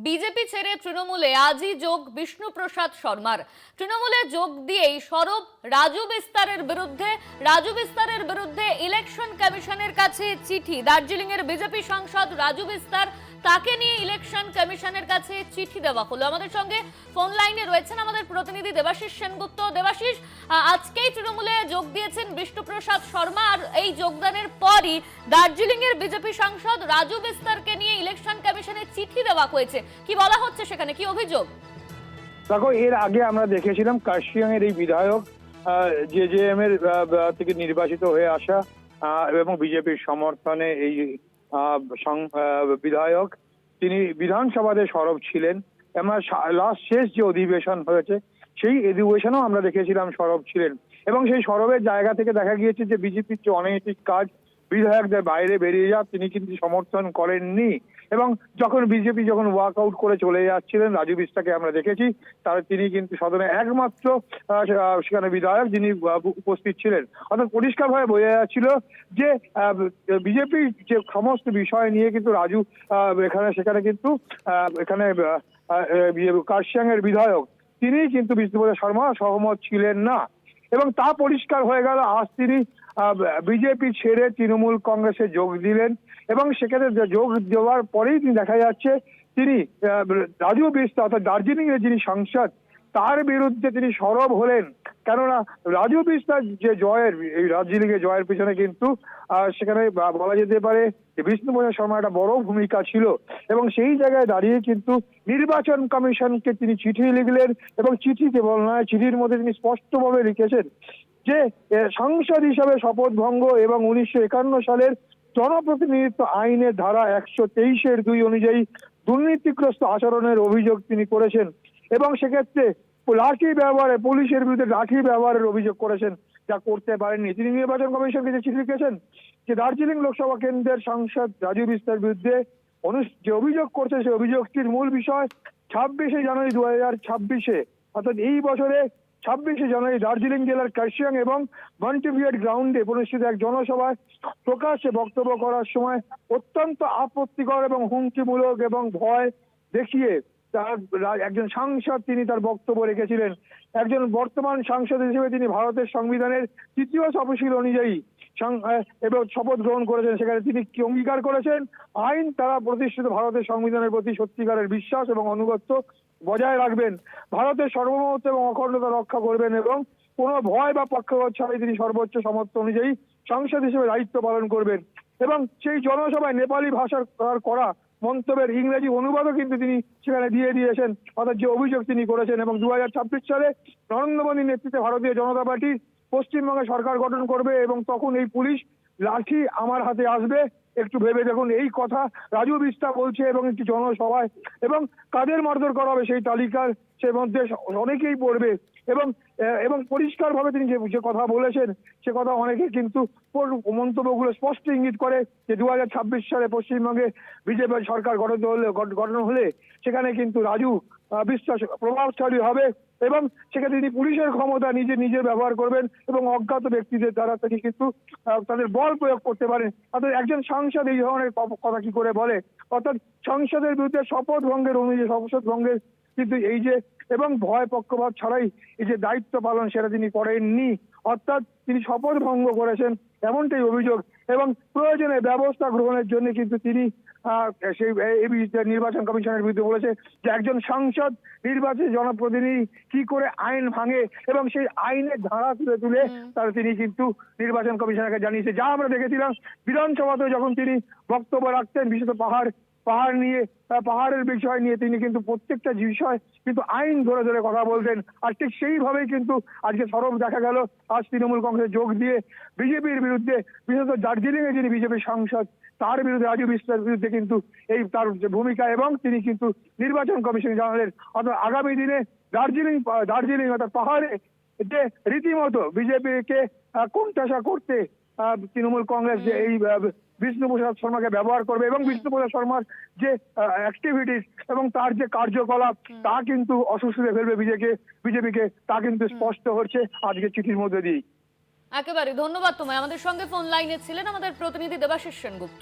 BJP ছেড়ে তৃণমূলে আজই যোগ বিষ্ণুপ্রসাদ শর্মার। তৃণমূলে যোগ দিয়েই সরব রাজু বিস্তারের বিরুদ্ধে ইলেকশন কমিশনের কাছে চিঠি। দার্জিলিং এর বিজেপি সাংসদ রাজু বিস্তার, তাকে নিয়ে ইলেকশন কমিশনের কাছে চিঠি দেওয়া হলো। আমাদের সঙ্গে ফোন লাইনে রয়েছেন আমাদের প্রতিনিধি দেবাশিস সেনগুপ্ত। দেবাশিস, আজকেই তৃণমূলে যোগ দিয়েছেন বিষ্ণুপ্রসাদ শর্মা, আর এই যোগদানের পরই দার্জিলিং এর বিজেপি সাংসদ রাজু বিস্তারকে নিয়ে ইলেকশন কমিশনে চিঠি দেওয়া হয়েছে। কি বলা হচ্ছে সেখানে, কি অভিযোগ? দেখো, এর আগে আমরা দেখেছিলাম কার্শিয়াং এর এই বিধায়ক জেজেএম এর থেকে নির্বাচিত হয়ে আসা এবং বিজেপির সমর্থনে এই বিধায়ক, তিনি বিধানসভাতে সরব ছিলেন। আমরা লাস্ট শেষ যে অধিবেশন হয়েছে সেই অধিবেশনেও আমরা দেখেছিলাম সরব ছিলেন, এবং সেই সরবের জায়গা থেকে দেখা গিয়েছে যে বিজেপির যে অনৈতিক কাজ বিধায়কদের বাইরে বেরিয়ে যাক তিনি কিন্তু সমর্থন করেননি। এবং বিজেপি যখন ওয়াক আউট করে চলে যাচ্ছিলেন, রাজু বিস্তারকে আমরা দেখেছি তিনি কিন্তু সদনে একমাত্র সেখানে বিধায়ক যিনি উপস্থিত ছিলেন। অর্থাৎ পরিষ্কারভাবে বোঝা যাচ্ছিল যে বিজেপির যে সমস্ত বিষয় নিয়ে কিন্তু রাজু সেখানে কিন্তু এখানে কার্শিয়াং এর বিধায়ক তিনি কিন্তু বিষ্ণুপ্রসাদ শর্মা সহমত ছিলেন না, এবং তা পরিষ্কার হয়ে গেল আজ তিনি বিজেপি ছেড়ে তৃণমূল কংগ্রেসে যোগ দিলেন। এবং সেখানে যোগ দেওয়ার পরেই দেখা যাচ্ছে তিনি রাজু বিস্তার অর্থাৎ দার্জিলিং এর যিনি সাংসদ তার বিরুদ্ধে তিনি সরব হলেন। কেননা রাজু বিস্তার যে জয়ের, এই দার্জিলিং এর জয়ের পিছনে কিন্তু সেখানে বলা যেতে পারে যে বিষ্ণুপ্রসাদ শর্মা একটা বড় ভূমিকা ছিল, এবং সেই জায়গায় দাঁড়িয়ে কিন্তু নির্বাচন কমিশনকে তিনি চিঠি লিখলেন। এবং চিঠি কেবল নয়, চিঠির মধ্যে তিনি স্পষ্টভাবে লিখেছেন যে সাংসদ হিসাবে শপথ ভঙ্গ এবং 1951 সালের জনপ্রতিনিধিত্ব আইনের ধারা 123(2) অনুযায়ী দুর্নীতিগ্রস্ত আচরণের অভিযোগ তিনি করেছেন, এবং সেক্ষেত্রে লাঠি ব্যবহারে পুলিশের বিরুদ্ধে লাঠি ব্যবহারের অভিযোগ করেছেন, যা করতে পারেননি। তিনি নির্বাচন কমিশনকে যে চিঠি লিখেছেন যে দার্জিলিং লোকসভা কেন্দ্রের সাংসদ রাজু বিস্তার বিরুদ্ধে যে অভিযোগ করছে সেই অভিযোগটির মূল বিষয় 26শে জানুয়ারি 2026 অর্থাৎ এই বছরে 26শে জানুয়ারি দার্জিলিং জেলার কার্শিয়াং এবং মন্টিভিয়েট গ্রাউন্ডে অনুষ্ঠিত এক জনসভায় প্রকাশ্যে বক্তব্য করার সময় অত্যন্ত আপত্তিকর এবং হুমকিমূলক এবং ভয় দেখিয়ে একজন সাংসদ তিনি তার বক্তব্য রেখেছিলেন। একজন বর্তমান সাংসদ হিসেবে তিনি ভারতের সংবিধানের 3য় তফসিল অনুযায়ী এবং শপথ গ্রহণ করেছেন। সেখানে তিনি অঙ্গীকার করেছেন আইন দ্বারা প্রতিষ্ঠিত ভারতের সংবিধানের প্রতি সত্যিকারের বিশ্বাস এবং আনুগত্য বজায় রাখবেন, ভারতের সার্বভৌমত্ব এবং অখণ্ডতা রক্ষা করবেন, এবং কোনো ভয় বা পক্ষপাত ছাড়াই তিনি সর্বোচ্চ সামর্থ্য অনুযায়ী সাংসদ হিসেবে দায়িত্ব পালন করবেন। এবং সেই জনসভায় নেপালি ভাষার করা মন্তব্যের ইংরেজি অনুবাদও কিন্তু তিনি সেখানে দিয়ে দিয়েছেন, অর্থাৎ যে অভিযোগ তিনি করেছেন। এবং 2026 সালে নরেন্দ্র মোদীর নেতৃত্বে ভারতীয় জনতা পার্টি পশ্চিমবঙ্গে সরকার গঠন করবে, এবং তখন এই পুলিশ লাঠি আমার হাতে আসবে, একটু ভেবে দেখুন। এই কথা রাজু বিস্তার বলছে, এবং একটি জনসভায়, এবং কাদের মারধর করা হবে সেই তালিকার সে মধ্যে অনেকেই পড়বে। এবং পরিষ্কারভাবে তিনি যে কথা বলেছেন সে কথা অনেকে কিন্তু মন্তব্যগুলো স্পষ্ট ইঙ্গিত করে যে 2026 সালে পশ্চিমবঙ্গে বিজেপি সরকার গঠন হলে সেখানে কিন্তু রাজু বিশ্বাস প্রভাবশালী হবে, এবং সেখানে তিনি পুলিশের ক্ষমতা নিজে ব্যবহার করবেন, এবং অজ্ঞাত ব্যক্তিদের দ্বারা তিনি কিন্তু তাদের বল প্রয়োগ করতে পারেন। অর্থাৎ একজন সাংসদ এই ধরনের কথা কি করে বলে? অর্থাৎ সংসদের বিরুদ্ধে শপথ ভঙ্গের কিন্তু এই যে এবং ভয় পক্ষপাত ছাড়াই এই যে দায়িত্ব পালন সেটা তিনি করেননি, অর্থাৎ তিনি শপথ ভঙ্গ করেছেন এমনটাই অভিযোগ। এবং প্রয়োজনে ব্যবস্থা গ্রহণের জন্য কিন্তু তিনি সেই নির্বাচন কমিশনের বিরুদ্ধে বলেছে যে একজন সাংসদ নির্বাচিত জনপ্রতিনিধি কি করে আইন ভাঙে, এবং সেই আইনের ধারা তুলে তিনি কিন্তু নির্বাচন কমিশনকে জানিয়েছে। যা আমরা দেখেছিলাম বিধানসভাতে যখন তিনি বক্তব্য রাখতেন, বিশেষত পাহাড়ের বিষয় নিয়ে তিনি কিন্তু প্রত্যেকটা বিষয় কিন্তু আইন ধরে কথা বলতেন। আর ঠিক সেইভাবেই কিন্তু আজকে সরব দেখা গেল আজ তৃণমূল কংগ্রেসে যোগ দিয়ে বিজেপির বিরুদ্ধে, বিশেষত দার্জিলিং এ যিনি বিজেপির সাংসদ তার বিরুদ্ধে রাজু বিস্তারের বিরুদ্ধে কিন্তু এই তার যে ভূমিকা, এবং তিনি কিন্তু নির্বাচন কমিশন জানালেন অর্থাৎ আগামী দিনে দার্জিলিং অর্থাৎ পাহাড়ে যে রীতিমতো বিজেপিকে কোণঠাসা করতে তৃণমূল কংগ্রেস যে এই বিষ্ণুপ্রসাদ শর্মাকে ব্যবহার করবে, এবং বিষ্ণুপ্রসাদ শর্মার যে অ্যাক্টিভিটিস এবং তার যে কার্যকলাপ তা কিন্তু অসুস্থতা ফেলবে বিজেপিকে, তা কিন্তু স্পষ্ট হচ্ছে আজকে চিঠির মধ্যে দিয়ে। একেবারে ধন্যবাদ তোমায়। আমাদের সঙ্গে ফোন লাইনে ছিলেন আমাদের প্রতিনিধি দেবাশিস সেনগুপ্ত।